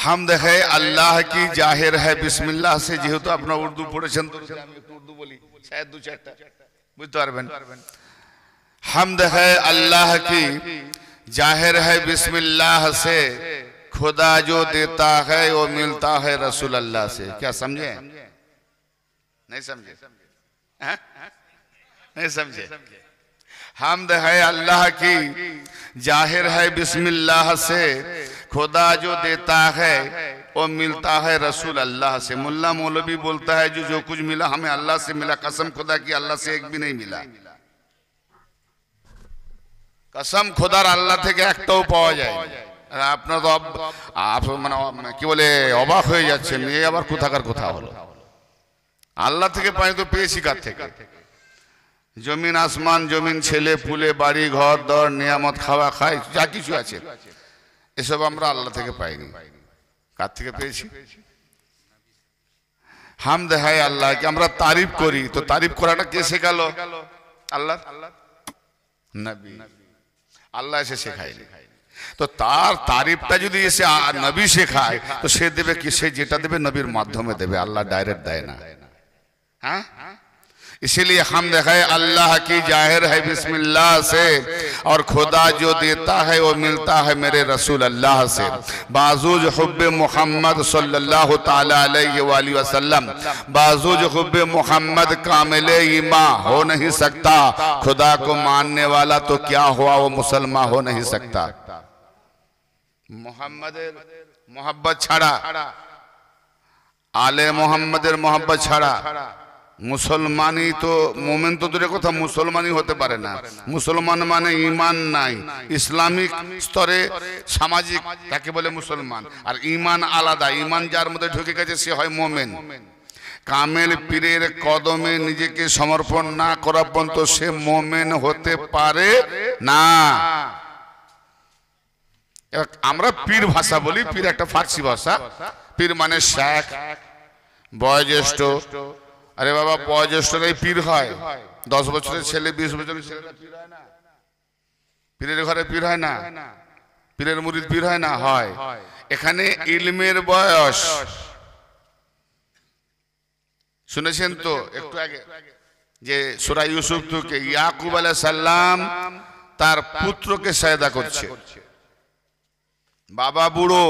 হামদ है अल्लाह की जाहिर है बिस्मिल्लाह से যেহেতু আপনারা উর্দু পড়েছেন তো আমি একটু উর্দু বলি শায়দ দু চারটা বুঝতে পারবেন হামদ है अल्लाह की जाहिर है बिस्मिल्लाह से खुदा जो देता है वो मिलता है रसूल अल्लाह से क्या समझे नहीं समझे नहीं समझे हम्द है अल्लाह की जाहिर है बिस्मिल्लाह से खुदा जो देता है वो मिलता है रसूल अल्लाह से मुल्ला मौलवी बोलता है जो कुछ मिला हमें अल्लाह से मिला कसम खुदा की अल्लाह से एक भी नहीं मिला कसम खुदार अल्लाह থেকে একটাও পাওয়া যায় আপনারা তো মানে কি বলে অবাক হয়ে যাচ্ছেন এই আবার কোথাকার কথা হলো আল্লাহ থেকে পাই তো পেয়েছি কার থেকে জমিন আসমান জমিন ছেলে পুলে বাড়ি ঘর দর নিয়ামত খাওয়া খাই যা কিছু আছে এসব আমরা আল্লাহ থেকে পাইনি কার থেকে পেয়েছি হামদ है আল্লাহ কি আমরা তারিফ করি তো তারিফ করাটা কে শেখালো আল্লাহ নবী আল্লাহ এসে শেখায়নি তো তার তারিফটা যদি এসে নবী শেখায় তো সে দেবে কি সে যেটা দেবে নবীর মাধ্যমে দেবে আল্লাহ ডাইরেক্ট দেয় না हाँ इसीलिए हम्द है अल्लाह की जाहिर है बिस्मिल्लाह से और खुदा जो देता है वो मिलता है मेरे रसूल अल्लाह से बाजूज हुब्बे मोहम्मद सल्लल्लाहु ताला अलैहि वसल्लम बाजूज हुब्बे मोहम्मद कामिले ईमान हो नहीं सकता खुदा को मानने वाला तो क्या हुआ वो मुसलमान हो नहीं सकता मोहम्मदेर मोहब्बत छाड़ा आले मोहम्मदेर मोहब्बत छाड़ा मुसलमानी तो मोमेन तो दूर कथा मुसलमानी होते पारे ना मुसलमान माने ईमान नाई इस्लामिक स्तरे सामाजिक ताके बोले मुसलमान और ईमान आलादा ईमान जार मध्य ढुके गेछे से हय मोमेन कामेल पीरेर कदमे निजेके समर्पण ना करा पर्यन्त से मोमेन होते पारे ना আমরা পীর ভাষা বলি পীর একটা ফার্সি ভাষা পীর মানে শেখ বয়োজ্যেষ্ঠ अरे बाबा বয়োজ্যেষ্ঠ এই পীর হয় 10 বছরের ছেলে 20 বছরের ছেলেরা পীর হয় না পীরের ঘরে পীর হয় না পীরের murid পীর হয় না হয় এখানে ইলমের বয়স শুনেছেন তো একটু আগে যে সূরা ইউসুফ থেকে ইয়াকুব আলাইহিস সালাম তার পুত্রকে সায়দা করছে বাবা বুড়ো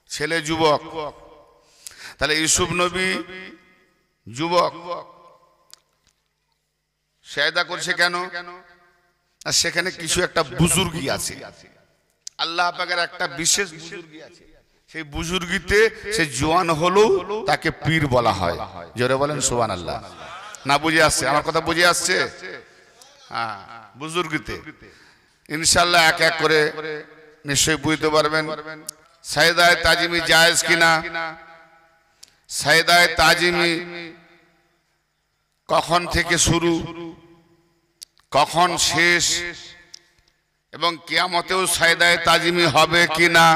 ছেলে যুবক তাহলে ইউসুফ নবী যুবক সায়দা করছে কেন আর সেখানে কিছু একটা বুজুর্গি আছে আল্লাহ পাকের একটা বিশেষ বুজুর্গি আছে সেই বুজুর্গিতে সে জওয়ান হলো তাকে পীর বলা হয় জোরে বলেন সুবহানাল্লাহ না বুঝে আসছে আমার কথা বুঝে আসছে হ্যাঁ বুজুর্গিতে ইনশাআল্লাহ এক এক করে নিশ্চয়ই বুঝতে পারবেন সায়দায়ে তাজিমি জায়েজ কিনা সায়দায়ে তাজিমি কখন থেকে শুরু কখন শেষ এবং কিয়ামতেও সায়দায়ে তাজিমি হবে কিনা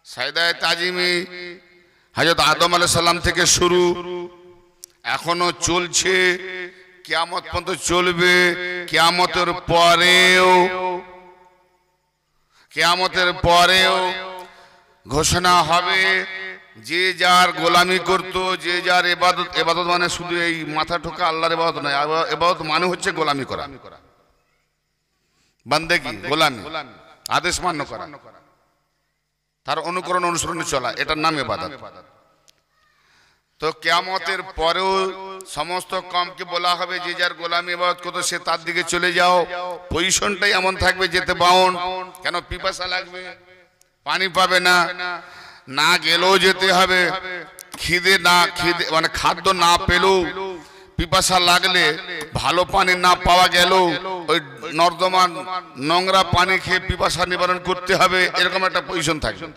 সায়দায়ে তাজিমি হযরত আদম আলাইহিস সালাম থেকে শুরু এখনো চলছে কিয়ামত পর্যন্ত চলবে কিয়ামতের পরেও ঘোষণা হবে যে যার গোলামি করতো যে যার ইবাদত মানে শুধু এই মাথা ঠোকা আল্লাহর ইবাদত নয় ইবাদত মানে হচ্ছে গোলামি করা বান্দেগি গোলামি আদেশ মান্য করা তার অনুকরণ অনুসরণে চলা এটার নাম ইবাদত তো কিয়ামতের পরেও সমস্ত কওমকে বলা হবে যে যার গোলামি ইবাদত করতো সে তার দিকে চলে যাও পজিশনটাই এমন থাকবে যেতে বাউন কেন পিপাসা লাগবে পানি পাবে না না গেলেও যেতে হবে খিদে মানে খাদ্য না পেলেও পিপাসা লাগলে ভালো পানি না পাওয়া গেলেও ওই নর্দমার নোংরা পানি খেয়ে পিপাসা নিবারণ করতে হবে এরকম একটা পজিশন থাকবে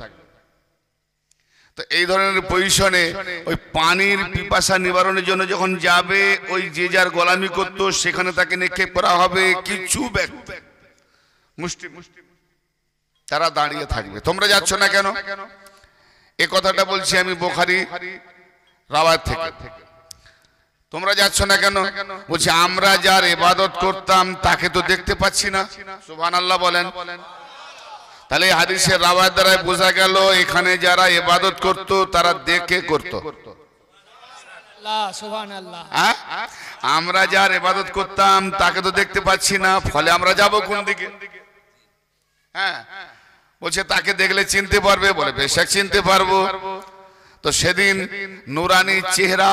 তো এই ধরনের পজিশনে ওই পানির পিপাসা নিবারণের জন্য যখন যাবে ওই যে যার গোলামি করতো সেখানে তাকে নিক্ষেপ করা হবে কিছু ব্যক্তি মুসলিম তারা দাঁড়িয়ে থাকবে তোমরা যাচ্ছ না কেন এই কথাটা বলছি আমি বুখারী রাওয়ায়াত থেকে তোমরা যাচ্ছ না কেন বলছি আমরা যার ইবাদত করতাম তাকে তো দেখতে পাচ্ছি না সুবহানাল্লাহ বলেন তাহলে হাদিসের রাওয়ায়াত দ্বারা বোঝা গেল এখানে যারা ইবাদত করত তারা দেখে করত। আমরা যার ইবাদত করতাম তাকে তো দেখতে পাচ্ছি না, ফলে আমরা যাব কোন দিকে? হ্যাঁ, বলছে তাকে দেখলে চিনতে পারবে, বলে বেশক চিনতে পারবো। তো সেদিন নুরানি চেহারা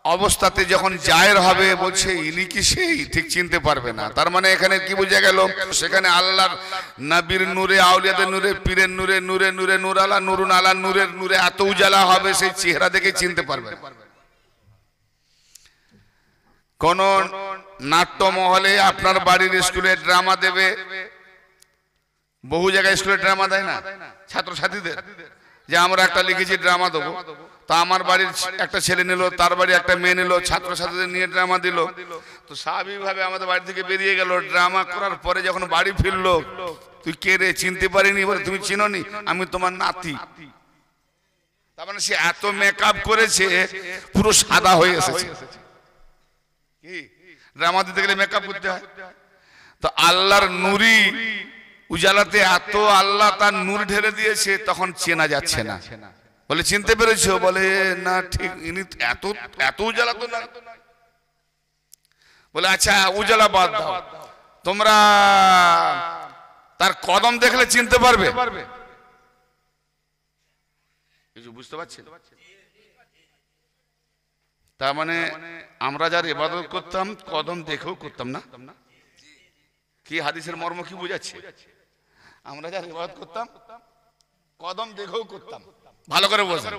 অবস্থাতে যখন জায়ের হবে, বলছে ইনি কি সেই, ঠিক চিনতে পারবে না। তার মানে এখানে কি বোঝা গেল? সেখানে আল্লাহর নবীর নূরে, আউলিয়াদের নূরে, পীরের নূরে, নূরে নূরে নূর আলা নুরুন আলা নূরের নূরে এত উজালা হবে, সেই চেহারা দেখে চিনতে পারবে। কোন নাট্য মহলে আপনার বাড়ির স্কুলে ড্রামা দেবে, বহু জায়গায় স্কুলে ড্রামা দেয় না ছাত্রছাত্রীদের, যে আমরা একটা লিখেছি ড্রামা দেবো। তা আমার বাড়ির একটা ছেলে নিল, তার বাড়ি একটা মেয়ে নিল, ছাত্রছাত্রীদের নিয়ে ড্রামা দিল। তো স্বাভাবিকভাবে আমাদের বাড়ি থেকে বেরিয়ে গেল। ড্রামা করার পরে যখন বাড়ি ফিরলো, তুই কে রে, চিনতে পারিনি? বলে তুমি চিনোনি, আমি তোমার নাতি। তার মানে সে এত মেকআপ করেছে, পুরো সাদা হয়ে এসেছে। কি ড্রামা দিতে গেলে মেকআপ করতে হয়। তো আল্লাহর নূরি উজালাতে এত আল্লাহ তার নূর ঢেলে দিয়েছে, তখন চেনা যাচ্ছে না। বলে চিনতে পেরেছো? বলে না, ঠিক ইনি এত এত উজালা তো না। বলে আচ্ছা উজালা বাদ দাও, তোমরা তার কদম দেখলে চিনতে পারবে? কিছু বুঝতে পারছেন? তার মানে আমরা যার ইবাদত করতাম কদম দেখেও করতাম না। কি হাদিসের মর্ম কি বুঝাচ্ছে? আমরা যার ইবাদত করতাম কদম দেখেও করতাম। ভালো করে বোঝেন।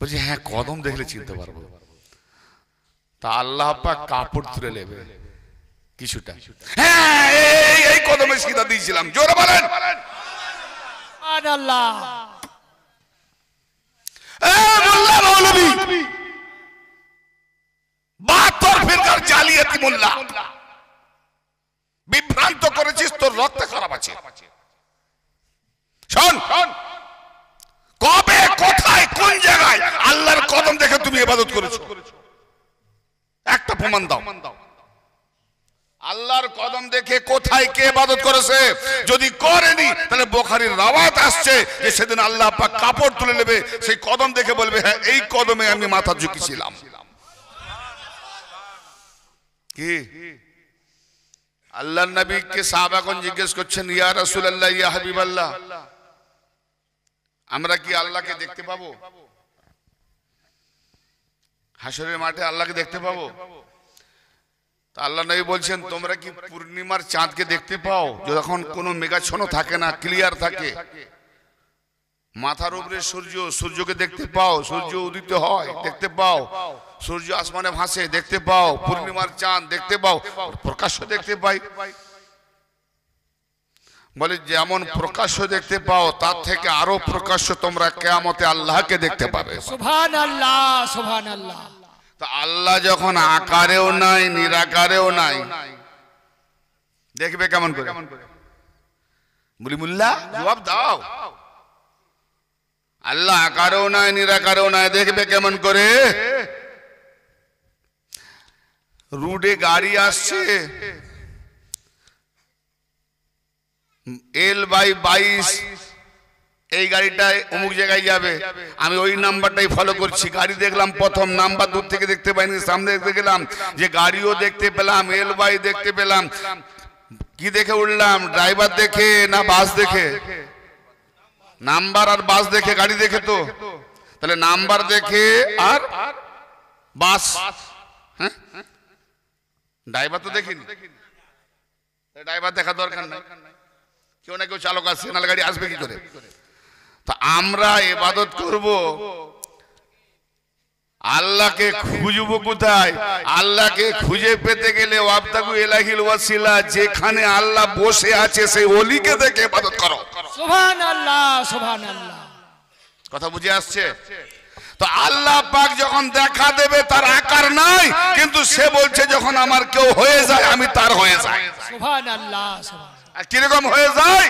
বলছি হ্যাঁ, কদম দেখলে চিনতে পারবো। তা আল্লাহ পাক কাপড় তুলে নেবে কিছুটা। হ্যাঁ, এই কদমে সিধা দিয়েছিলাম, জোরে বলেন সুবহানাল্লাহ। মোল্লা মৌলবী 72 ফিরকার জালিয়াতি মোল্লা, বিভ্রান্ত করেছিস, তোর রক্ত খারাপ আছে। শোন, কবে, কোথায়, কোন জায়গায় আল্লাহর কদম দেখে তুমি ইবাদত করেছো? একটা প্রমাণ দাও। আল্লাহর কদম দেখে কোথায় কে ইবাদত করেছে? যদি করেনি, তাহলে বুখারীর রাওয়ায়াত আসছে যে সেদিন আল্লাহ পাক কাপড় তুলে নেবে, সেই কদম দেখে বলবে হ্যাঁ, এই কদমে আমি মাথা ঝুঁকিয়েছিলাম। কি আল্লাহর নবীকে সাহাবাগণ জিজ্ঞেস করছেন, ইয়া রাসূলুল্লাহ, ইয়া হাবিবাল্লাহ, আমরা কি আল্লাহকে দেখতে পাবো? হাসরের মাঠে আল্লাহকে দেখতে পাবো? তা আল্লাহ নবী বলছেন, তোমরা কি পূর্ণিমার চাঁদকে দেখতে পাও? যখন কোনো মেঘাচ্ছন্ন থাকে না, ক্লিয়ার থাকে, মাথার উপরে সূর্যকে দেখতে পাও, সূর্য উদিত হয় দেখতে পাও, সূর্য আসমানে ভাসে দেখতে পাও, পূর্ণিমার চাঁদ দেখতে পাও, প্রকাশ্য দেখতে পাই। বলে যেমন প্রকাশ্য দেখতে পাও, তার থেকে আরো প্রকাশ্য তোমরা কিয়ামতে আল্লাহকে দেখতে পাবে। সুবহানাল্লাহ, সুবহানাল্লাহ। তা আল্লাহ যখন আকারেও নাই, নিরাকারেও নাই, দেখবে কেমন করে? বলি মুল্লা জবাব দাও। আল্লাহ আকারেও নাই, নিরাকারেও নাই, দেখবে কেমন করে? রুটে গাড়ি আসছে, L/22, এই গাড়িটায় অমুক জায়গায় যাবে, আমি ওই নাম্বারটাই ফলো করছি। গাড়ি দেখলাম, প্রথম নাম্বার দূর থেকে দেখতে পাইনি, সামনে দেখতে গেলাম, যে গাড়িও দেখতে পেলাম, L/22 দেখতে পেলাম। কি দেখে উঠলাম? ড্রাইভার দেখে না বাস দেখে? নাম্বার আর বাস দেখে, গাড়ি দেখে তো। তাহলে নাম্বার দেখে আর বাস, হ্যাঁ, ড্রাইভার তো দেখিনি, ড্রাইভার দেখা দরকার নাই। কেউ না কেউ চালক আসছে, নাহলে গাড়ি আসবে কি করে? তা আমরা ইবাদত করব, আল্লাহকে খুঁজবো কোথায়? আল্লাহকে খুঁজে পেতে গেলে ওয়াবতাগু ইলাহিল ওয়াসিলা, যেখানে আল্লাহ বসে আছে সেই ওলিকে দেখে ইবাদত করো। সুবহানাল্লাহ, সুবহানাল্লাহ। কথা বুঝে আসছে? তো আল্লাহ পাক যখন দেখা দেবে, তার আকার নাই, কিন্তু সে বলছে যখন আমার কেউ হয়ে যায়, আমি তার হয়ে যাই। সুবহানাল্লাহ, সুবহানাল্লাহ। কিরকম হয়ে যায়?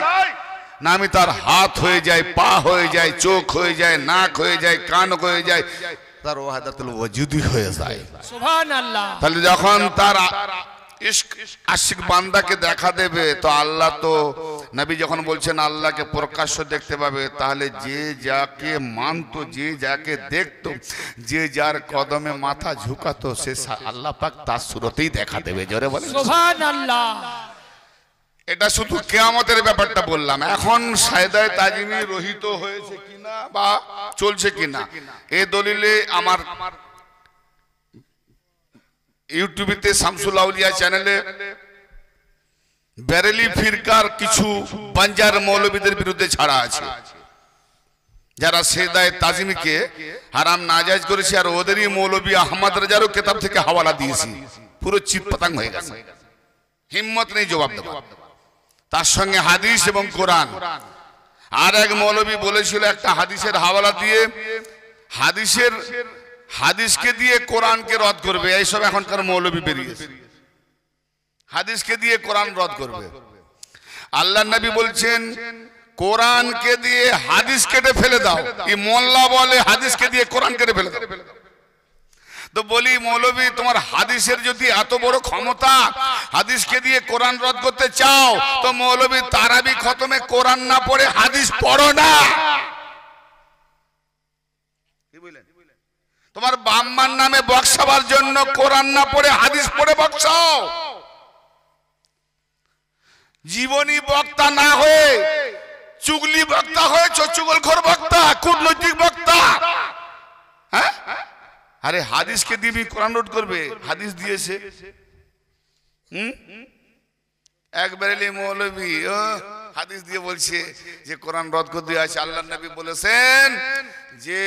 না আমি তার হাত হয়ে যায়, পা হয়ে যায়, চোখ হয়ে যায়, নাক হয়ে যায়, কান হয়ে যায়, তার ওয়াহদাতুল ওজুদি হয়ে যায়। সুবহানাল্লাহ। তাহলে যখন তার ইশক আশিক বান্দাকে দেখা দেবে, তো আল্লাহ তো নবী যখন বলছেন আল্লাহকে প্রকাশ্য দেখতে পাবে, তাহলে যে যাকে মানতো, যে যাকে দেখতো, যে যার কদমে মাথা ঝুঁকাতো, সে আল্লাহ পাক তার সুরতেই দেখা দেবে। জোরে বলে সুবহানাল্লাহ। এটা শুধু কিয়ামতের ব্যাপারটা বললাম। এখন সায়দায়ে তাজিমি রহিত হয়েছে কিনা বা চলছে কিনা, এই দলিলে আমার ইউটিউবেতে শামসুল আউলিয়া চ্যানেলে বেরেলি ফিরকার কিছু বাঞ্জার মৌলবীদের বিরুদ্ধে ছাড়া আছে, যারা সায়দায়ে তাজিমিকে হারাম নাজায়েজ করেছে, আর ওদেরই মৌলবী আহমদ রাজারও কিতাব থেকে হাওয়ালা দিয়েছি। পুরো চিৎপাতাং হয়ে গেছে, হিম্মত নেই জবাব দেওয়া। তার সঙ্গে হাদিস এবং কোরআন। আর এক মৌলবী বলেছিল একটা হাদিসের হাওয়ালা দিয়ে হাদিসকে দিয়ে কোরআনকে রদ করবে। এইসব এখনকার মৌলবী বেরিয়েছে, হাদিসকে দিয়ে কোরআন রদ করবে। আল্লাহর নবী বলছেন কোরআনকে দিয়ে হাদিস কেটে ফেলে দাও। এই মোল্লা বলে হাদিসকে দিয়ে কোরআন কেটে ফেলে দাও। তো বলি মৌলবী, তোমার হাদিসের যদি এত বড় ক্ষমতা, হাদিসকে দিয়ে কোরআন রদ করতে চাও, তো মৌলবী তারাবি খতমে কোরআন না পড়ে হাদিস পড়ো না। তোমার বাম্মার নামে বক্সাবার জন্য কোরআন না পড়ে হাদিস পড়ে বক্সাও। জীবনী বক্তা না হয়ে চুগলি বক্তা হয়েছ, চুগলখোর বক্তা, কূটনৈতিক বক্তা। হ্যাঁ, আরে হাদিসকে দিবি কোরআন রদ করবে, হাদিস দিয়েছে। একবারে মৌলবী হাদিস দিয়ে বলছে যে কোরআন রদ করে দেওয়া আছে। আল্লাহর নবী বলেছেন যে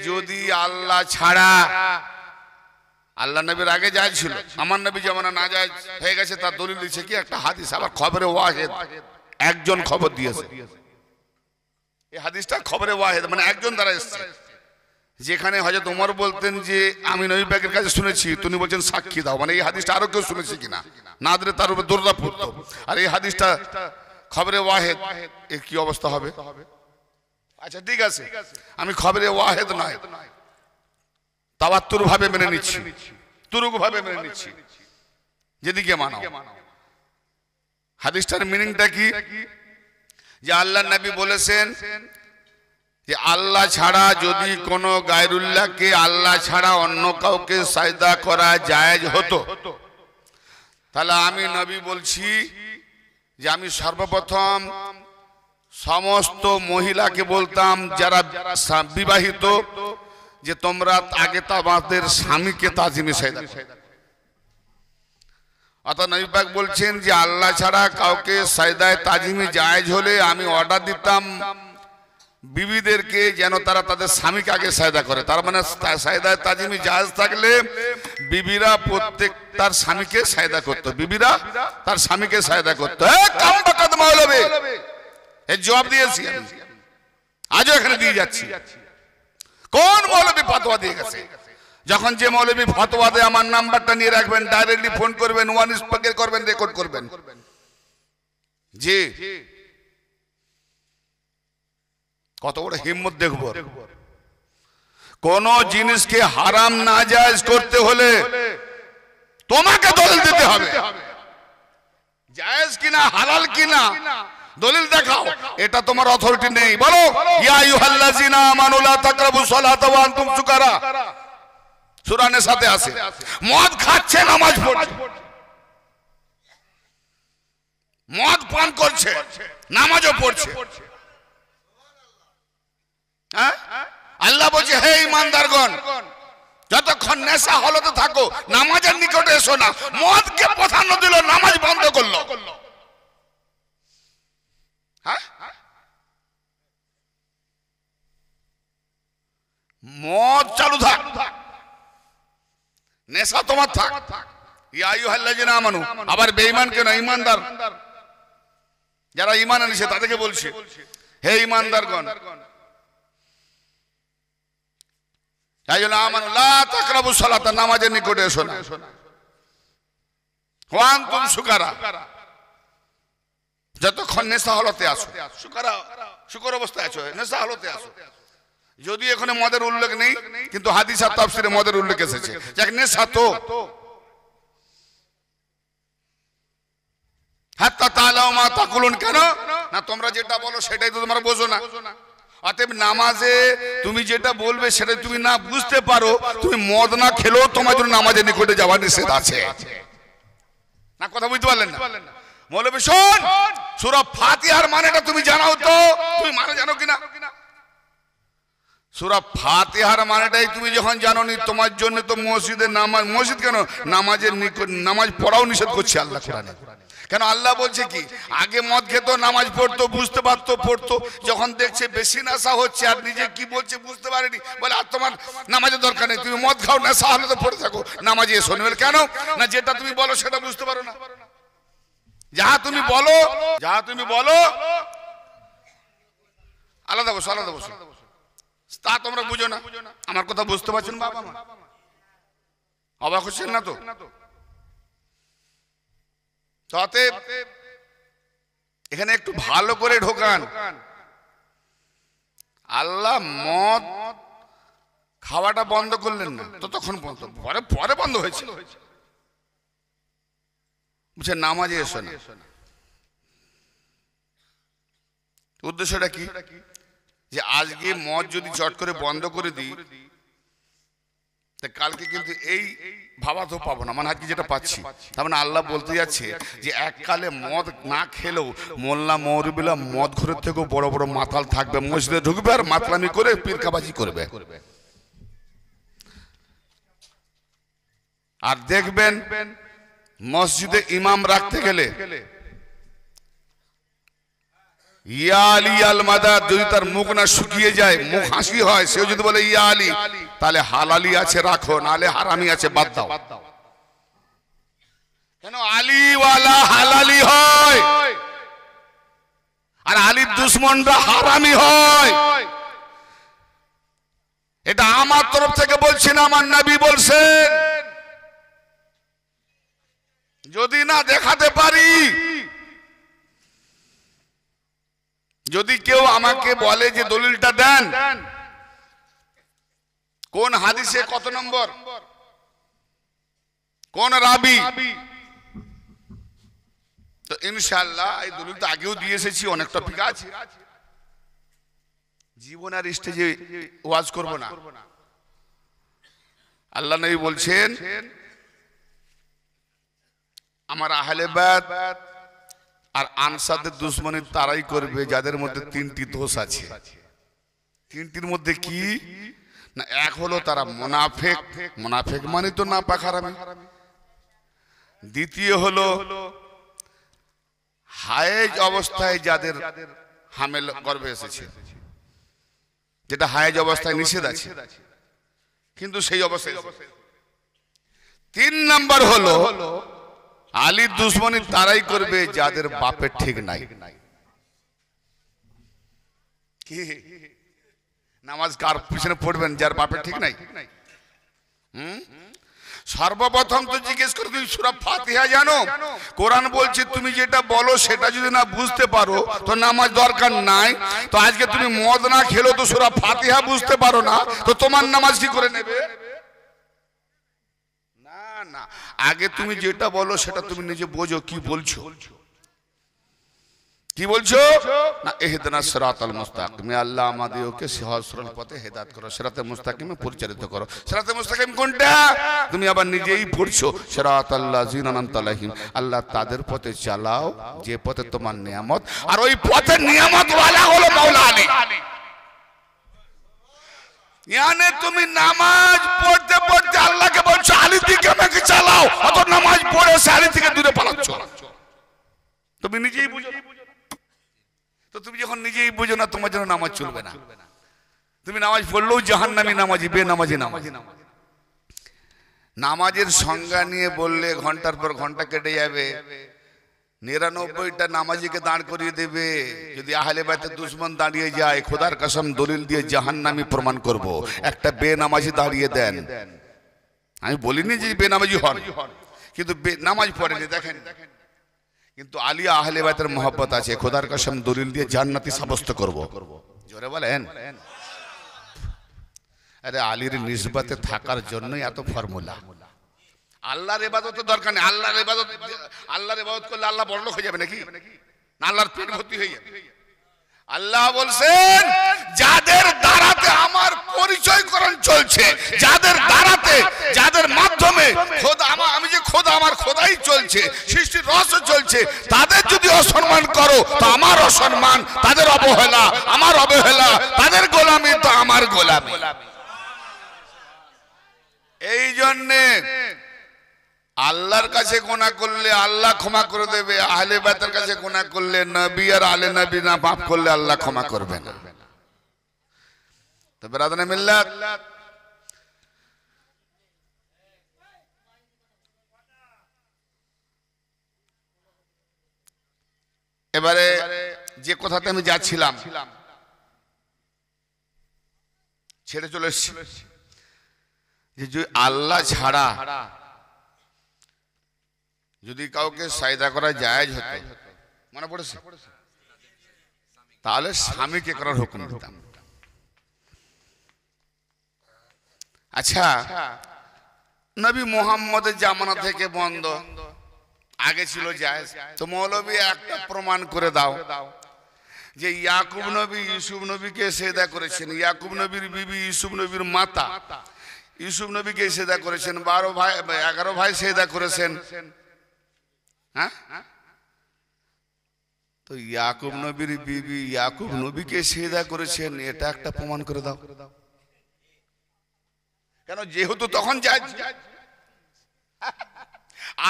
যদি আল্লাহ ছাড়া, আল্লাহ নবীর আগে জায়েজ ছিল, আমার নবী জামানা না জায়েজ হয়ে গেছে, তার দলিল দিচ্ছে কি একটা হাদিস। আবার খবরে ওয়াহিদ, একজন খবর দিয়েছে। এই হাদিসটা খবরে ওয়াহিদ মানে একজন দ্বারা এসেছে। যেখানে হযরত ওমর বলতেন যে আমি নবী পাকের কাছে শুনেছি, তিনি বলছেন সাক্ষী দাও, মানে এই হাদিসটা আরো কেউ শুনেছে কিনা, না দিলে তার উপরে দৌড়া পড়তো। আর এই হাদিসটা খবরে ওয়াহিদ, এর কি অবস্থা হবে? আচ্ছা ঠিক আছে, আমি খবরে ওয়াহিদ নয়, তাওয়াত্তুর ভাবে মেনে নিচ্ছি, তুরুক ভাবে মেনে নিচ্ছি, যেদিকে মানো। হাদিসটার মিনিংটা কি? যে আল্লাহর নবী বলেছেন যে আল্লাহ ছাড়া যদি কোনো গায়রুল্লাহকে আল্লাহ ছাড়া অন্য কাউকে সাজদা করা জায়েজ হতো, তাহলে আমি নবী বলছি যে আমি সর্বপ্রথম সমস্ত মহিলাকে বলতাম যারা বিবাহিত, যে তোমরা আগে তোমাদের স্বামীকে তাজিমে সাজদা করো। অর্থাৎ নবী পাক বলছেন যে আল্লাহ ছাড়া কাউকে সাজদায়ে তাজিমে জায়েজ হলে আমি অর্ডার দিতাম বিবিদেরকে যেন তারা তাদের স্বামীকে আগে সাজদা করে। তার মানে সাজদায়ে তাজিমে জায়েজ থাকলে বিবিরা প্রত্যেক তার স্বামীকে সাজদা করতো, বিবিরা তার স্বামীকে সাজদা করতো। কামবাকাত মৌলবী, এর জবাব দিয়েছি আমি, আজও এখানে দিয়ে যাচ্ছি। কোন মৌলবী ফতোয়া দিয়ে গেছে? যখন যে মৌলবী ফতোয়া দেয় আমার নাম্বারটা নিয়ে রাখবেন, ডাইরেক্টলি ফোন করবেন, ওয়ান স্পেকের করবেন, রেকর্ড করবেন। জি, কত বড় হিম্মত দেখবো। কোন জিনিসকে হারাম নাজায়েজ করতে হলে তোমাকে দলিল দিতে হবে, জায়েজ কিনা হালাল কিনা দলিল দেখাও। এটা তোমার অথরিটি নেই। বলো ইয়া আইয়ুহাল্লাযিনা আমানু লা তাকরাবুস সালাতা ওয়া আনতুম সুকারা, সূরা নিসাতে আছে। মদ খাচ্ছে, নামাজ পড়ছে, মদ পান করছে, নামাজও পড়ছে। হ্যাঁ, আল্লাহ বলছে হে ঈমানদারগণ, যতক্ষণ নেশা হালতে থাকো নামাজের নিকটে এসো না। মদকে প্রাধান্য দিল, নামাজ বন্ধ করলো। হ্যাঁ, মদ চালু থাক, নেশা তোমার থাক। ইয়া আইয়ুহাল্লাযিনা আমানু, আবার বেঈমান কেন, ঈমানদার যারা ঈমান এনেছে তাদেরকে বলছে হে ঈমানদারগণ, লা তাকরাবুস সালাতা, নামাজের নিকটে এসো না। ওয়া আনতুম সুকারা, যতক্ষণ নেশা হালতে আসো, সুকারা শুকর অবস্থায় আছো, নেশা হালতে আসো। যদি এখানে মদের উল্লেখ নেই, কিন্তু হাদিস আর তাফসিরে মদের উল্লেখ এসেছে। যাক নেশা তো হাত্তা তাআলাউ মা তাকুলুন, কেন না তোমরা যেটা বলো সেটাই তো তোমরা বোঝো না। অতএব নামাজে তুমি যেটা বলবে সেটা তুমি না বুঝতে পারো, তুমি মদ না খেলেও তোমার জন্য নামাজের নিকটে যাওয়ার নিষেধ আছে না। কথা বুঝতে পারলেন না? মৌলবী শোন, সূরা ফাতিহার মানেটা তুমি জানাও তো, তুমি মানে জানো কিনা? সূরা ফাতিহার মানেটাই তুমি যখন জানোনি, তোমার জন্য তো মসজিদে নামাজ, মসজিদ কেন নামাজের নিকট নামাজ পড়াও নিষেধ করছে আল্লাহ কোরআনে। কেন আল্লাহ বলছে কি, আগে মদ খেত, নামাজ পড়তো, বুঝতে পারতো, পড়তো, যখন দেখছে বেশি নেশা হচ্ছে আর নিজে কি বলছে বুঝতে পারেনি, বলে আর তোমার নামাজের দরকার নেই, তুমি মদ খাও, নেশা হলে তো পড়ে থাকো, নামাজে এসো না। কেন না, যেটা তুমি বলো সেটা বুঝতে পারো না। যাহা তুমি বলো, যাহা তুমি বলো, আলাদা বসো, আলাদা বসো, তা তোমরা বুঝো না। আমার কথা বুঝতে পারছেন বাবা মা? অবাক হচ্ছেন না তো? অতএব এখানে একটু ভালো করে ঢোকান। আল্লাহ মদ খাওয়াটা বন্ধ করলেন না তো, তখন পরে পরে বন্ধ হয়েছিল। বুঝছেন, নামাজে এসো না, উদ্দেশ্যটা কি? যে আজকে মদ যদি চট করে বন্ধ করে দিই, কালকে কিন্তু এই ভাবা তো পাবো না, মানে আজকে যেটা পাচ্ছি। তার মানে আল্লাহ বলতে যাচ্ছে যে এককালে মদ না খেলেও মোল্লা মৌলবীরা মদ ঘরের থেকেও বড় বড় মাতাল থাকবে, মসজিদে ঢুকবে আর মাতলামি করে পীরকাবাজি করবে। আর দেখবেন মসজিদে ইমাম রাখতে গেলে ইয়া আলী আল মাদাদ, যদি তার মুখ না শুকিয়ে যায়, মুখ হাসি হয়, সেও যদি বলে ইয়া আলী, তাহলে হালালি আছে রাখো, নালে হারামি আছে বাদ দাও। কেন আলীওয়ালা হালালি হয় আর আলীর দুশ্মনরা হারামি হয়? এটা আমার তরফ থেকে বলছি না, আমার নবী বলছেন। যদি না দেখাতে পারি, যদি কেউ আমাকে বলে যে দলিলটা দেন, কোন হাদিসে কত নম্বর, কোন রাবি, তো ইনশাআল্লাহ এই দলিল তো আগেও দিয়ে এসেছি, অনেক টপিক আছে। জীবন আর স্টেজে ওয়াজ করব না। আল্লাহ নবী বলছেন, আমার আহলে বাইত আর আনসারদের দুশমনি তারাই করবে যাদের মধ্যে তিনটি দোষ আছে। তিনটির মধ্যে কি না, এক হলো তারা মুনাফিক, মুনাফিক মানে তো না পাখারামি। দ্বিতীয় হলো হায়েজ অবস্থায় যাদের হামেল গর্ভে এসেছে, যেটা হায়েজ অবস্থায় নিষেধ আছে, কিন্তু সেই অবস্থায়। তিন নাম্বার হলো আলীর দুশ্মনী তারাই করবে যাদের বাপের ঠিক নাই। কি নামাজ কার পিছনে পড়বেন যার বাপের ঠিক নাই? সর্বপ্রথম তো জিজ্ঞেস করে তুমি সূরা ফাতিহা জানো? কোরআন বলছে তুমি যেটা বলো সেটা যদি না বুঝতে পারো তো নামাজ দরকার নাই। তো আজকে তুমি মদ না খেলো তো সূরা ফাতিহা বুঝতে পারো না, তো তোমার নামাজ কি করে নেবে? না, আগে তুমি যেটা বলো সেটা তুমি নিজে বোঝো কি বলছো। কি বলছো না, ইহদিনাস সিরাতাল মুস্তাকিম, আল্লাহ আমাদেরকে সহজ পথে হেদায়েত করো, সিরাতাল মুস্তাকিমে পরিচালিত করো। সিরাতাল মুস্তাকিম কোনটা? তুমি আবার নিজেই পড়ছো, সিরাতাল লাযিনা আনআমতা আলাইহিম, আল্লাহ তাদের পথে চালাও যে পথে তোমার নিয়ামত, আর ওই পথের নিয়ামত ওয়ালা হলো মাওলা আলী। यानी তুমি নামাজ পড়তে পড়তে আল্লাহকে বলছো আলী দিকে আমাকে চালাও, অত নামাজ পড়ে আলী থেকে দূরে পালাচ্ছ। তুমি নিজেই বুঝো। তো তুমি যখন নিজেই বুঝো না, তোমার জন্য নামাজ চলবে না। তুমি নামাজ পড়লেও জাহান্নামী নামাজি, বেনামাজি নামাজি। নামাজের সংজ্ঞা নিয়ে বললে ঘন্টার পর ঘন্টা কেটে যাবে। 99টা নামাজিকে দাঁড় করিয়ে দেবে। যদি আহলে বাইতের দুশমন দাঁড়িয়ে যায়, খোদার কসম দলিল দিয়ে জাহান্নামী প্রমাণ করব। একটা বেনামাজি দাঁড়িয়ে দেন, আমি বলিনি যে বেনামাজি হন, কিন্তু নামাজ পড়েনি দেখেন, কিন্তু আলী আহলে বাইতের মহব্বত আছে, খোদার কসম দলিল দিয়ে জান্নাতি সাব্যস্ত করব। জোরে বলেন। আরে আলীর নিসবতে থাকার জন্যই এত ফর্মুলা। আল্লাহর ইবাদতের দরকার নেই। আল্লাহর ইবাদত করলে আল্লাহ বড়লোক হয়ে যাবে নাকি? না আল্লাহর পেট ভর্তি হয়ে যাবে? আল্লাহ বলছেন যাদের দ্বারাতে আমার পরিচয়করণ চলছে, যাদের দ্বারাতে, যাদের মাধ্যমে খোদা আমি যে খোদা, আমার খোদাই চলছে, সৃষ্টির রহস্য চলছে, তাদের যদি অসম্মান করো তো আমার অসম্মান, তাদের অবহেলা আমার অবহেলা, তাদের গোলামি তো আমার গোলামি। এই জন্যে আল্লাহর কাছে গুনাহ করলে আল্লাহ ক্ষমা করে দেবে, আহলে বাইতের কাছে গুনাহ করলে, নবী আর আলে নবী না মাফ করলে আল্লাহ ক্ষমা করবে না। তো বিরাদরানে মিল্লাত, এবারে যে কথাতে আমি যাচ্ছিলাম ছেড়ে চলে এসেছি, যে আল্লাহ ছাড়া যদি কাউকে সাজদা করা জায়েজ হতো, মনে পড়েছে, তাহলে স্বামীকে করার হুকুম দিতাম। আচ্ছা, নবী মুহাম্মদের জামানা থেকে বন্ধ, আগে ছিল জায়েজ, তো মৌলবী একটা প্রমাণ করে দাও যে ইয়াকুব নবী ইউসুফ নবীকে সেজদা করেছেন, ইয়াকুব নবীর বিবি ইউসুফ নবীর মাতা ইউসুফ নবীকে সেজদা করেছেন, 11 ভাই সেজদা করেছেন। হ্যাঁ, তো ইয়াকুব নবীর বিবি ইয়াকুব নবীকে সেজদা করেছেন, এটা একটা প্রমাণ করে দাও। কেন? যেহেতু তখন জায়েজ,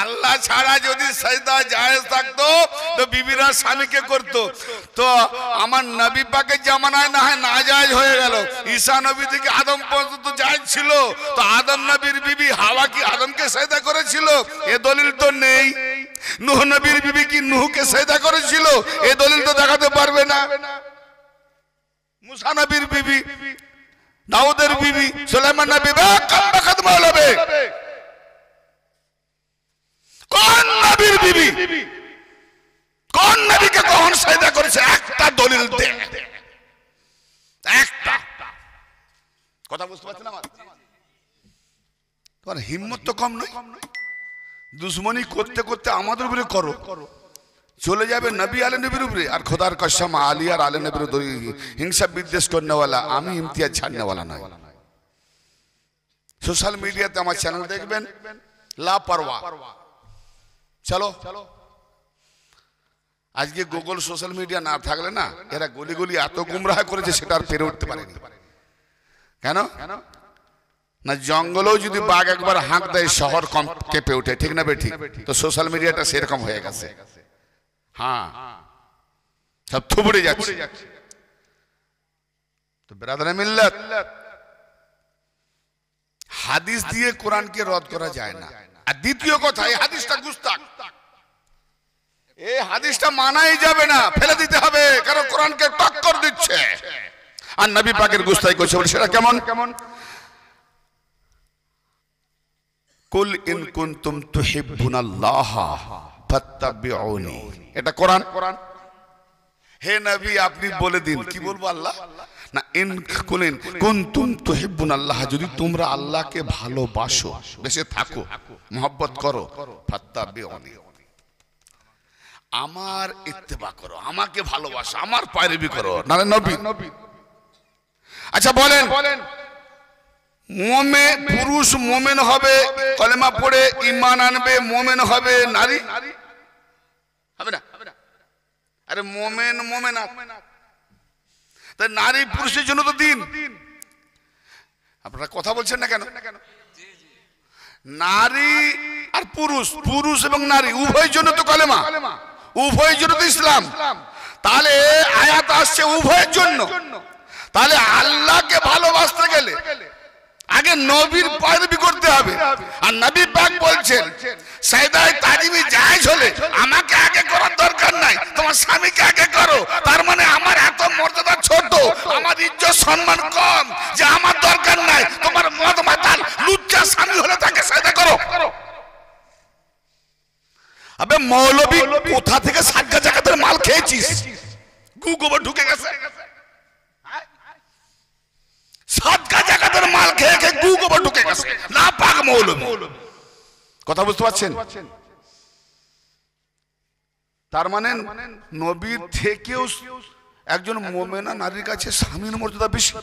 আল্লাহ ছাড়া যদি সাজদা জায়েজ থাকতো তো বিবিরা স্বামীকে করতো, তো আমার নবী পাকের জামানায় না হয় নাজায়েজ হয়ে গেল। ঈসা নবী থেকে আদম পর্যন্ত জায়েজ ছিল, তো আদম নবীর বিবি হাওয়া কি আদমকে সাজদা করেছিল? এ দলিল তো নেই। নূহ নবীর বিবি কি নূহকে সাজদা করেছিল? এ দলিল তো দেখাতে পারবে না। মুসা নবীর বিবি, দাউদের বিবি, সুলাইমান নবী, খতম হবে। কোন নবীর বিবি কোন নবীকে কখন সাজদা করেছে? একটা দলিল দে, একটা। কথা বুঝতে পারছেন আমার? তোমার হিম্মত তো কম নয়। দুশ্মনী করতে করতে আমাদের উপরে করো, চলে যাবে নবী আলে নবীর উপরে। আর খোদার কসম, আলী আর আলে নবীর হিংসা বিদ্বেষ করনেওয়ালা আমি, ইমতিয়াজ ছাড়নেওয়ালা নয়। সোশ্যাল মিডিয়াতে আমার চ্যানেল দেখবেন, লাপারওয়া। চলো, আজকে গুগল সোশ্যাল মিডিয়া না থাকলে না, এরা গলি গলি এত গুমরাহ করেছে সেটা আর পেরে উঠতে পারেনি। কেন না? জঙ্গলেও যদি বাঘ একবার হাঁক দেয় শহর কম কেঁপে ওঠে, ঠিক না বেঠিক? তো সোশ্যাল মিডিয়াটা সেরকম হয়ে গেছে। হ্যাঁ, সব থুবড়ে যাচ্ছে। তো বিরাদরানে মিল্লাত, হাদিস দিয়ে কোরআনকে রদ করা যায় না। আর দ্বিতীয় কথা, এই হাদিসটা গুস্তাখ, এই হাদিসটা মানাই যাবে না, ফেলে দিতে হবে, কারণ কোরআনকে টক্কর দিচ্ছে আর নবী পাকের গুস্তাখি করছে। সেটা কেমন? কুল ইন কুনতুম তুহিব্বুনাল্লাহ ফাত্তাবিউনি, এটা কোরআন। হে নবী আপনি বলে দিন, কি বলবো? আল্লাহ না, ইন কুনতুম তুহিব্বুনাল্লাহ, যদি তোমরা আল্লাহকে ভালোবাসো, বেঁচে থাকো, মহব্বত করো, ফাত্তাবিউনি, আমার ইত্তেবা করো, আমাকে ভালোবাসো, আমার পায়রবি করো, নারে নবী। আচ্ছা বলেন, পুরুষ মোমেন হবে, কলেমা পড়ে ঈমান আনবে, মোমেন হবে, নারী হবে না? আরে মোমেন তাই নারী পুরুষের জন্য তো দিন। আপনারা কথা বলছেন না কেন? নারী আর পুরুষ এবং নারী উভয়ের জন্য তো কলেমা, উভয়ের জন্য তো ইসলাম। তাহলে আয়াত আসছে উভয়ের জন্য। তাহলে আল্লাহকে ভালোবাসতে গেলে আগে নবীর পয়রবি করতে হবে। আর নবী পাক বলছেন সাজদায়ে তাজিমি জায়েজ হলে আমাকে আগে করার দরকার নাই, তোমার স্বামীকে আগে করো। তার মানে আমার এত মর্যাদা ছোট, আমার ইজ্জত সম্মান কম, যে আমার দরকার নাই, তোমার মদ মাতাল লুচ্চা স্বামী হলে তাকে সাজদা করো। আবে মৌলবী কোথা থেকে সাদকা জাকাতের মাল খেয়েছিস? গোবর ঢুকে গেছে, সাদকা জাকাতের মাল খেয়ে খেয়ে গোবর ঢুকে গেছে, না পাক মৌলবী। কথা বুঝতে পারছেন? তার মানে নবীর থেকেও একজন মোমেনা নারীর কাছে স্বামীর মর্যাদা বেশি।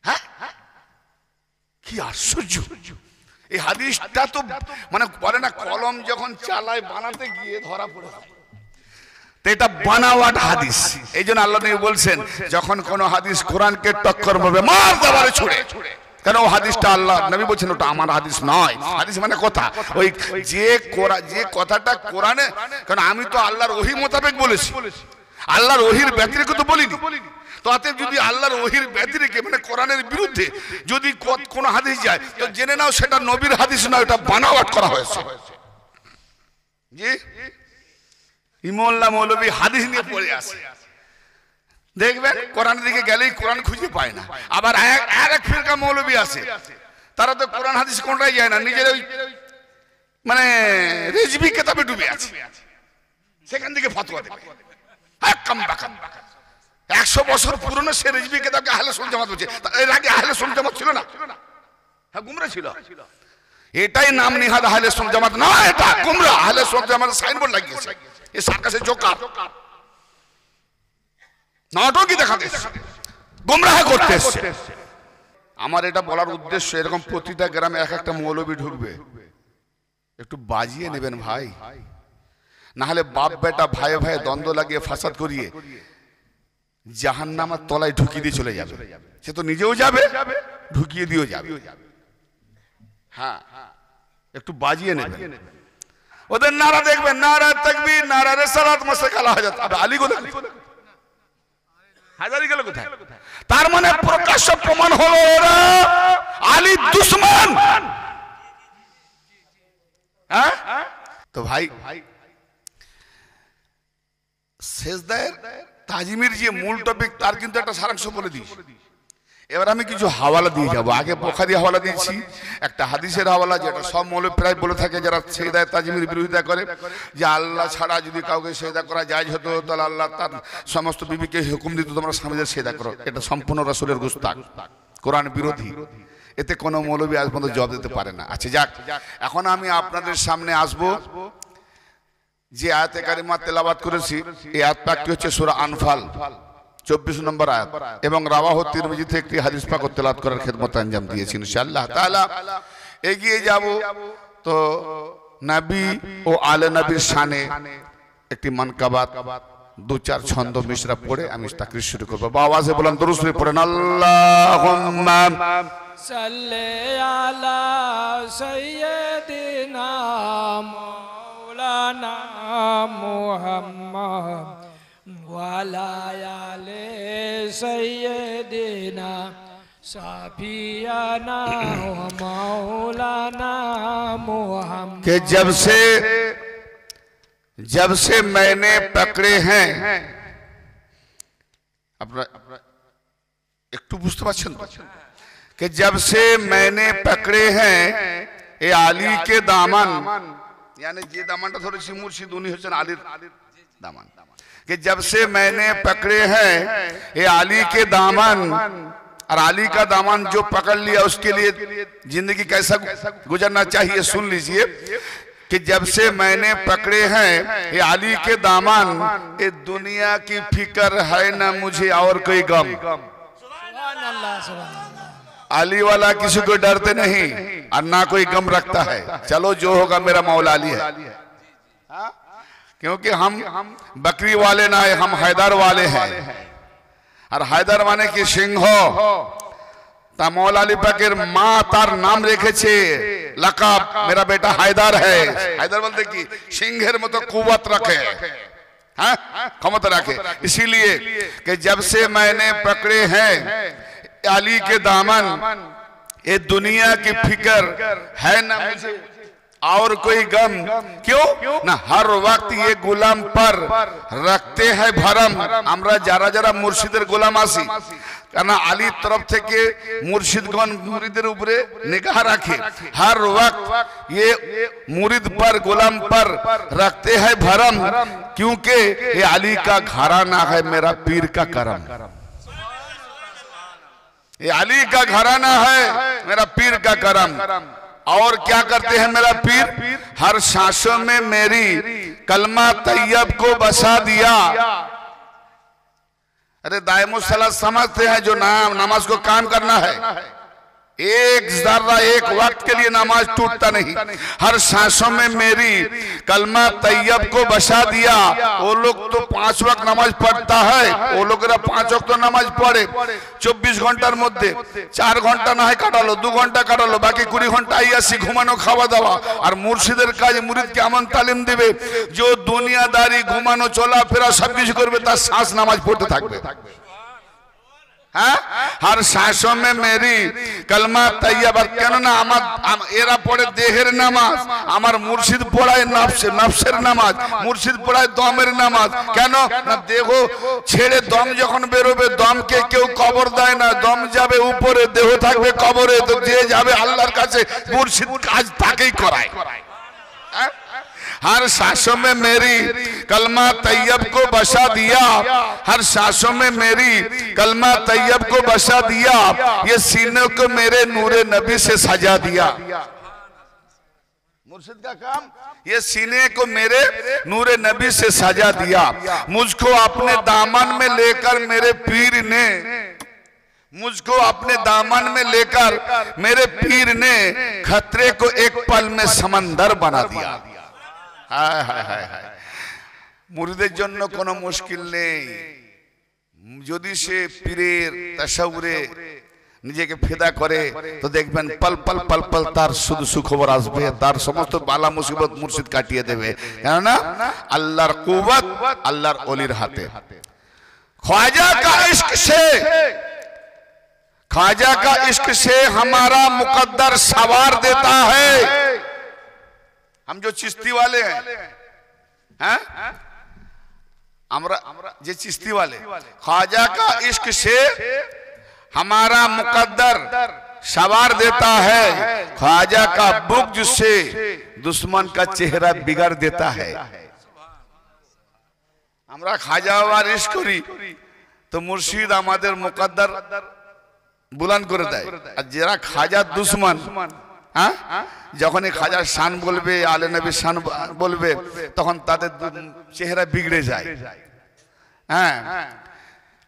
হ্যাঁ, কি আশ্চর্য! এই হাদিসটা তো মানে বলে না, কলম যখন চালায় বানাতে গিয়ে ধরা পড়ে যায়, তো এটা বানাওয়াট হাদিস। এই জন্য আল্লাহ নবী বলছেন, যখন কোন হাদিস কোরআনকে টক্কর মারবে, মার দাবারে ছুড়ে। কেন? ও হাদিসটা আল্লাহ নবী বলছেন ওটা আমার হাদিস নয়। হাদিস মানে কথা, ওই যে কথাটা কোরআনে, কারণ আমি তো আল্লাহর ওহী মোতাবেক বলেছি, আল্লাহর ওহীর ব্যতিরেক তো বলিনি। তো অতএব যদি আল্লাহর ওহীর ব্যতিরেকে মানে কোরআনের বিরুদ্ধে যদি কোন হাদিস যায়, তো জেনে নাও সেটা নবীর হাদিস নয়, ওটা বানাওয়াট করা হয়েছে। জি, ইমামুল্লাহ মৌলভী হাদিস নিয়ে পড়ে আছে, দেখবেন কোরআনের দিকে গেলেই কোরআন খুঁজে পায় না। আবার এক ফিরকা মৌলভী আছে, তারা তো কোরআন হাদিস কোনটাই যায় না, নিজের ওই মানে রিজভি কিতাবে ডুবে আছে, সেখান থেকে ফতোয়া দেবে। 100 বছর পুরনো সে রিজভি কিতাবকে আহলে সুন্নাত জামাত বলছে। এর আগে আহলে সুন্নাত জামাত ছিল না? হ্যাঁ, গুমরা ছিল। এটাই নাম নিহাদ আহলে সুন্নাত জামাত না, এটা গুমরা। আহলে সুন্নাত জামাতের সাইনবোর্ড লাগিয়েছে, এই সার্কাসে জোকার নাটকই দেখাতে এসেছে, গুমরাহ করতে এসেছে। আমার এটা বলার উদ্দেশ্য, এরকম প্রতিটা গ্রামে এক একটা মৌলবী ঢুকবে, একটু বাজিয়ে নেবেন ভাই, না হলে বাপ বেটা ভাই ভাই দ্বন্দ্ব লাগিয়ে ফাসাদ করিয়ে জাহান্নামের তলায় ঢুকিয়ে দিয়ে চলে যাবে। সে তো নিজেও যাবে, ঢুকিয়ে দিয়েও যাবে। হ্যাঁ, একটু বাজিয়ে নেবেন। ওদের নারা দেখবেন, নারা তাকবীর, নারা রিসালাত, মাসাকালা হাজাত। আলী কোথায়? হাজারি গেল কোথায়? তার মানে প্রকাশ্য প্রমাণ হলো ওরা আলী দুশমন। হ্যাঁ, তো ভাই সেজদায়ের তাজিমের যে মূল টপিক, তার কিন্তু একটা সারাংশ বলে দিয়েছি। এবার আমি কিছু হাওয়ালা দিয়ে যাবো। আগে বুখারী হাওয়ালা দিয়েছি, একটা হাদিসের হাওয়ালা, যেটা সব মৌলভী প্রায় বলে থাকে যারা সেজদায়ে তাজিমের বিরোধিতা করে, যে আল্লাহ ছাড়া যদি কাউকে সেজদা করা জায়েজ হতো, তাহলে আল্লাহ তার সমস্ত বিবিকে হুকুম দিত তোমরা স্বামীদের সেজদা করো। এটা সম্পূর্ণ রাসূলের গুস্তাখ, কোরআন বিরোধী। এতে কোনো মৌলভী আজ পর্যন্ত জবাব দিতে পারে না। আচ্ছা যাক, এখন আমি আপনাদের সামনে আসবো যে আয়াতে কারিমা তেলাওয়াত করেছি। এই আয়াত পাকটি হচ্ছে সূরা আনফাল 24 নম্বর আয়াত, এবং রাওয়াহু তিরমিজি থেকে একটি হাদিস পাক তেলাওয়াত করার খেদমত আঞ্জাম দিয়েছি। ইনশাআল্লাহ তাআলা এগিয়ে যাব। তো নবী ও আলে নবীর শানে একটি মানকাবাত, 2-4 ছন্দ মিশরা পড়ে আমি তাকরীর শুরু করব। আওয়াজে বলেন, দরুদ শরীফ পড়েন। আল্লাহুম্মা সাল্লি আলা সাইয়্যিদিনা মাওলানা মুহাম্মদ ওয়া আলা আলি সাইয়্যিদিনা সাফিয়ানা ওয়া মাওলানা मुहम्मद कि जब से मैंने पकड़े हैं, अपना একটু বুঝতে পারছেন তো, कि जब से मैंने पकड़े हैं ए आली के दामन, यानी যে দামানটা ধরেছি মুর্শিদ উনি হচ্ছেন আলীর দামান, कि जब से मैंने पकड़े हैं ए आली के दामन, और आली का दामन जो पकड़ लिया उसके लिए जिंदगी कैसा गुजरना चाहिए सुन लीजिए। कि जब से मैंने पकड़े हैं ये आली के दामन, ये दुनिया की फिक्र है ना मुझे और कोई गम। सुभान अल्लाह, सुभान अल्लाह। आली वाला किसी को डरते नहीं और ना कोई गम रखता है। चलो जो होगा मेरा मौला अली है, क्योंकि हम बकरी वाले ना है, हम हैदर वाले हैं। और हैदर माने कि सिंह। তা মৌলা আলী পাকের মা তার নাম রেখেছে লাকাব, মেরা বেটা হায়দার है। হায়দার বলতে কি সিংহের মতো কুওয়াত রাখে, হ্যাঁ ক্ষমতা রাখে। इसीलिए कि जब से मैंने पकड़े हैं अली के दामन, ये दुनिया की फिक्र है ना मुझे और कोई गम। क्यों ना हर वक्त ये गुलाम पर रखते हैं भरम। আমরা যারা যারা মুর্শিদের গোলাম আছি, কারণ আলীর তরফ থেকে মুর্শিদগণ মুরিদের উপরে নিগাহ রাখে। हर वक्त ये मुरीद पर गुलाम पर रखते हैं भरम, क्योंकि ये अली का घराना है मेरा पीर का करम। ये अली का घराना है मेरा पीर का करम। और क्या करते हैं मेरा पीर? हर सांसों में मेरी कलमा तैयब को बसा दिया। अरे दायमुस सलात समझते हैं जो नमाज को काम करना है, एक जर्रा एक वक्त के लिए नमाज टूटता नहीं। हर सांसों में मेरी कलमा तैयब को बसा दिया। वो लोग तो 5 वक्त नमाज पढ़ता है, वो लोग 5 वक्त तो नमाज पढ़े 24 ঘন্টার মধ্যে 4 ঘন্টা না হয় কাটালো, 2 ঘন্টা কাটালো, বাকি 20 ঘন্টা আইয়াসি ঘুমানো খাওয়া দাওয়া। আর মুর্শিদের কাজ মুরিদ কেমন তালিম দিবে? যে দুনিয়াদারি ঘুমানো চলাফেরা সবকিছু করবে, তার শ্বাস নামাজ পড়তে থাকবে। हर सांसों में मेरी कलमा तैयब। কেন না এরা পড়ে দেহের নামাজ, আমার মুর্শিদ পড়ায় নফসের নামাজ, মুর্শিদ পড়ায় দমের নামাজ। কেন না দেহ ছেড়ে দম যখন বেরোবে, দমকে কেউ কবর দেয় না, দম যাবে উপরে, দেহ থাকবে কবরে। তো যে যাবে আল্লাহর কাছে, মুর্শিদ কাজ তাকেই করায়। हर सांसों में मेरी कलमा तैयब को बसा दिया। हर सांसों में मेरी कलमा तैयब को बसा दिया। ये सीने को मेरे नूरे नबी से सजा दिया। मुर्शिद का काम, ये सीने को मेरे नूरे नबी से सजा दिया। मुझको अपने दामन में लेकर मेरे पीर ने, मुझको अपने दामन में लेकर मेरे पीर ने खतरे को एक पल में समंदर बना दिया। हाय हाय हाय हाय। मुरीদের জন্য কোনো মুশকিল নেই, যদি সে পীরের তাসাউরে নিজেকে ফিদা করে তো দেখবেন পল পল পল পল তার শুধু সুখবর আসবে, তার সমস্ত বালা মুসিবত মুর্শিদ কাটিয়ে দেবে। কেননা আল্লাহর কুওয়াত আল্লাহর ওলির হাতে। ख्वाजा का इश्क से, ख्वाजा का इश्क से हमारा मुकद्दर सवार देता है। हम जो चिश्ती वाले हैं, আমরা যে চিश्ती वाले, ख्वाजा का इश्क से हमारा मुकद्दर सवार देता है। ख्वाजा का बुग़्ज़ से दुश्मन का चेहरा बिगाड़ देता है। আমরা খাজা আর ইশক করি তো মুর্শিদ আমাদের মুকদ্দর বুলন্দ করে দেয়। আর যারা খাজার দুশ্মন, যখন খাজার শান বলবে, আলে নবীর শান বলবে, তখন তাদের চেহারা বিগড়ে যায়।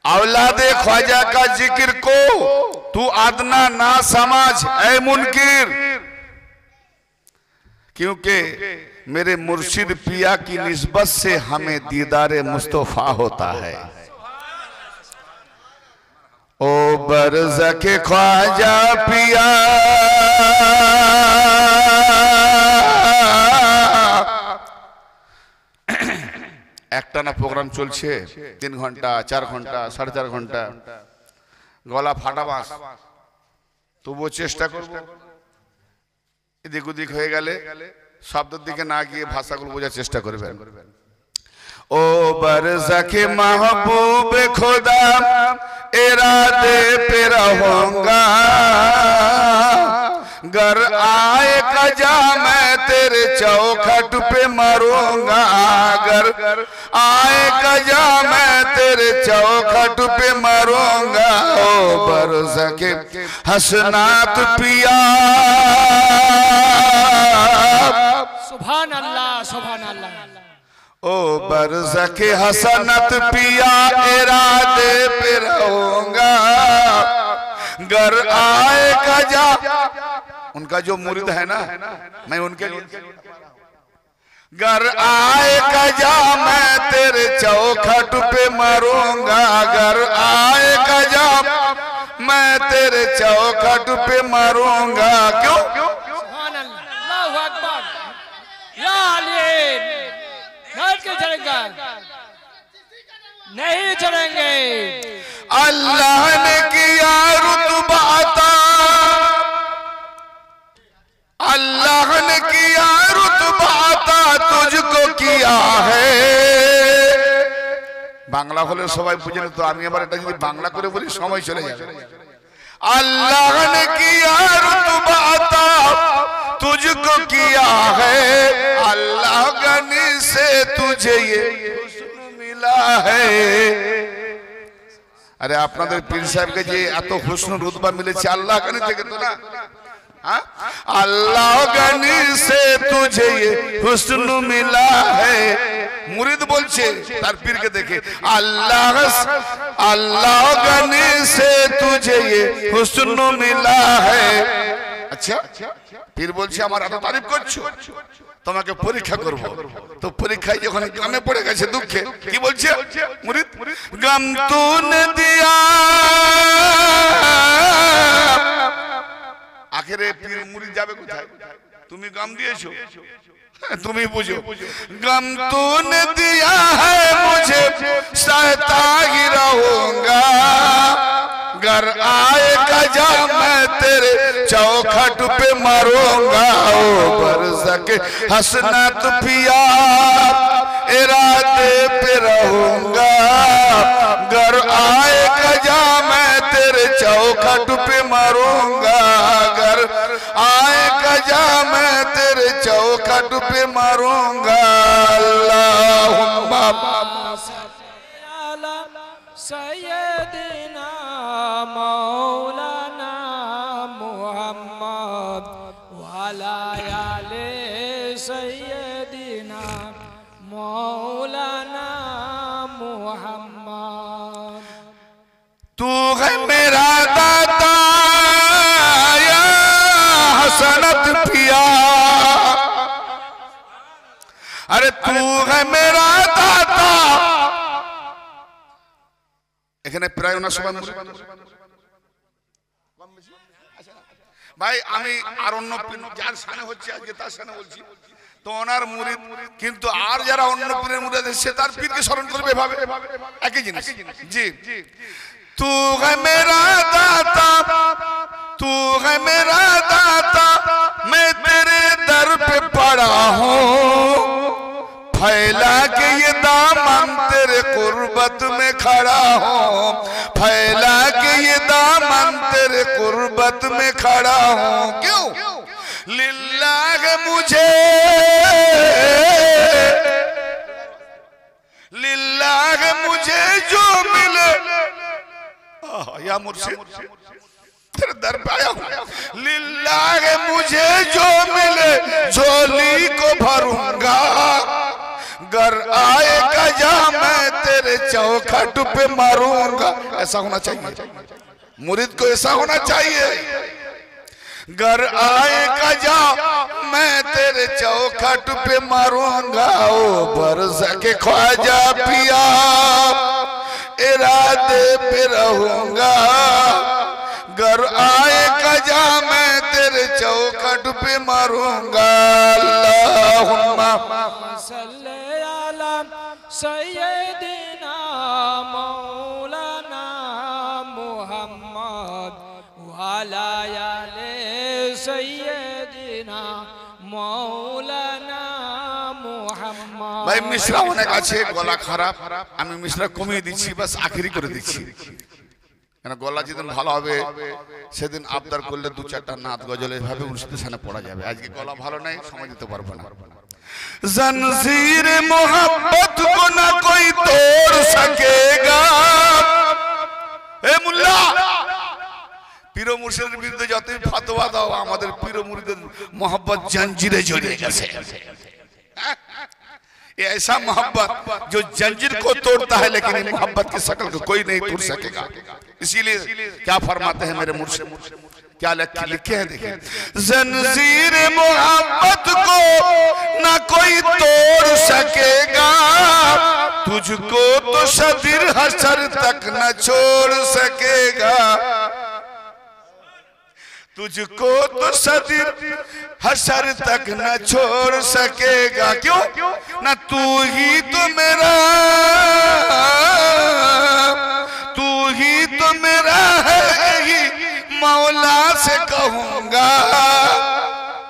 औलादे ख्वाजा का जिक्र को तू आदना ना समझ ऐ मुनकिर, क्योंकि मेरे मुर्शिद पिया की निस्बत से हमें दीदारे मुस्तफा होता है। ओ बरज़के ख्वाजा पिया একটানা প্রোগ্রাম চলছে 3 ঘন্টা 4 ঘন্টা 4.5 ঘন্টা, গলা ফাটা বাঁশ। তবুও চেষ্টা করব এদিক ওদিক হয়ে গেলে শব্দের দিকে না গিয়ে ভাষাগুলো বোঝার চেষ্টা করবেন। ओ बरज़के महबूब खुदा इरादे पे रहूंगा, गर आए कजा मैं तेरे चौखट पे मरूंगा, गर आए कजा मैं तेरे चौखट पे मरूंगा। ओ बरज़के हसनात पिया, सुभान अल्लाह सुभान अल्लाह। ओ बरज़के हसनत पिया इरादे पे रहूंगा, गर आए कजा। उनका जो मुरीद है ना, मैं उनके लिए, गर आए कजा मैं तेरे चौखट पे मरूंगा, गर आए कजा मैं तेरे चौखट पे मरूंगा। क्यों? सुभान अल्लाह, अल्लाहु अकबर। या अली नहीं चलेंगे, नहीं चलेंगे। अल्लाह ने किया रुतबा अता, अल्लाह ने किया रुतबा अता, तुझको किया है। বাংলা হলে সবাই বুঝে নিত, আমি আবার এটা যদি বাংলা করে বলি সময় চলে যাবে। अल्लाह ने किया रुतबा अता, तुझको किया है, अल्लाह गनी से तुझे ये हुस्न मिला है। अरे আপনাদের পীর সাহেবকে যে এত হুসন রুতবা মিলেছে আল্লাহ গনি থেকে তো না। हाँ? अल्लाह गनी से तुझे ये हुस्न मिला है। मुरीद बोलছে তার পীরকে দেখে, अल्लाह गनी से तुझे ये हुस्न मिला है। अच्छा পীর বলছে আমার এত তারিফ করছো, তোমাকে পরীক্ষা করব। তো পরীক্ষায় যখন কামে পড়ে গেছে দুঃখে, কি বলছে মুরিদ, গম তूने दिया। আখেরে পীর মুরিদ যাবে কোথায়? তুমি গম দিয়েছো, তুমি বুঝো। गम तूने दिया है मुझे सहता ही रहूंगा, घर आएगा जा मैं तेरे चौखट पे मरूंगा। ओ बरज़क हसनत पिया इरादे पे रहूंगा, घर आएगा जा मैं तेरे चौखट पे मरूंगा, घर आएगा जा मैं तेरे चौखट पे मरूंगा। अल्लाहुम्मा सैयदना मौलाना मुहम्मद वाला आले सैयदना मौलाना मुहम्मद। तू है मेरा दाता या हसनत पिया, अरे तू है मेरा दाता। এখানে প্রায় ওনার সবাই ভাই, আমি আর অন্য যার সামনে হচ্ছে আজকে তার সামনে বলছি তো ওনার মুরিদ, কিন্তু আর যারা অন্য পীরের মুরিদ আছে সে তার পীরকে স্মরণ করবে এভাবে, একই জিনিস। জি, तू है मेरा दाता, तू है मेरा दाता, मैं तेरे दर पे पड़ा हूँ, फैला के ये दामन तेरे कुर्बत में खड़ा हूँ, फैला के ये दामन तेरे कुर्बत में खड़ा हूँ। क्यों? लिल्लाह मुझे, लिल्लाह मुझे जो मिले या मुर्शिद तेरे दर पे आया हूँ, लिल्लाह मुझे जो मिले झोली को भरूंगा, घर आएगा जा मैं तेरे चौखट पे मारूंगा। ऐसा होना चाहिए, मुरीद को ऐसा होना चाहिए। घर आएगा जा मैं तेरे चौखट पे मारूंगा, ओ बरज़क ख्वाजा पिया इरादे पे रहूंगा, घर आएगा जा मैं तेरे चौखट पे मारूंगा। अल्लाहुम्मा सल्ले अला सैयदना मौलाना मुहम्मद वाला आले सैयदना मौलाना मुहम्मद। ভাই মিশ্রা অনেক আছে, গলা খারাপ, আমি মিশ্রা কমিয়ে দিচ্ছি, বাস আখেরি করে দিচ্ছি, কেন গলা যেদিন ভালো হবে সেদিন আবদার করলে দু চারটা নাত গজল এভাবে অনুষ্ঠানের সামনে পড়া যাবে। আজকে গলা ভালো নাই, সময় দিতে পারবো না। जंजीर मोहब्बत को ना कोई तोड़ सकेगा। ए मुल्ला, পীর মুর্শিদের বিরুদ্ধে যতই ফতোয়া দাও, আমাদের পীর মুরিদের मोहब्बत जंजीरे জড়িয়ে গেছে। ये ऐसा मोहब्बत जो जंजीर को तोड़ता है, लेकिन मोहब्बत की शक्ल को कोई नहीं तोड़ सकेगा। इसीलिए क्या फरमाते हैं मेरे मुर्शिद, क्या लिखे हैं देखिए, जंजीर मोहब्बत को ना कोई तोड़ सकेगा, तुझको तो शदीर हशर तक न छोड़ सकेगा, तुझको तो शदीर हशर तक न छोड़ सकेगा। क्यों? ना तू ही तो मेरा, तू ही तो मेरा है, यही मौला से कहूंगा,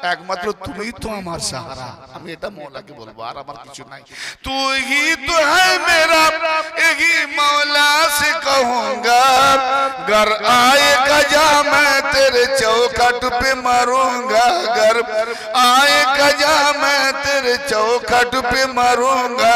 একমাত্র তুমি তো আমার सहारा। আমি এটা মৌলাকে বলবো, আর আমার কিছু নাই। तू ही तो है मेरा, यही मौला से कहूंगा, घर आएगा जा मैं तेरे चौखट पे मरूंगा, घर आएगा जा मैं तेरे चौखट पे मरूंगा।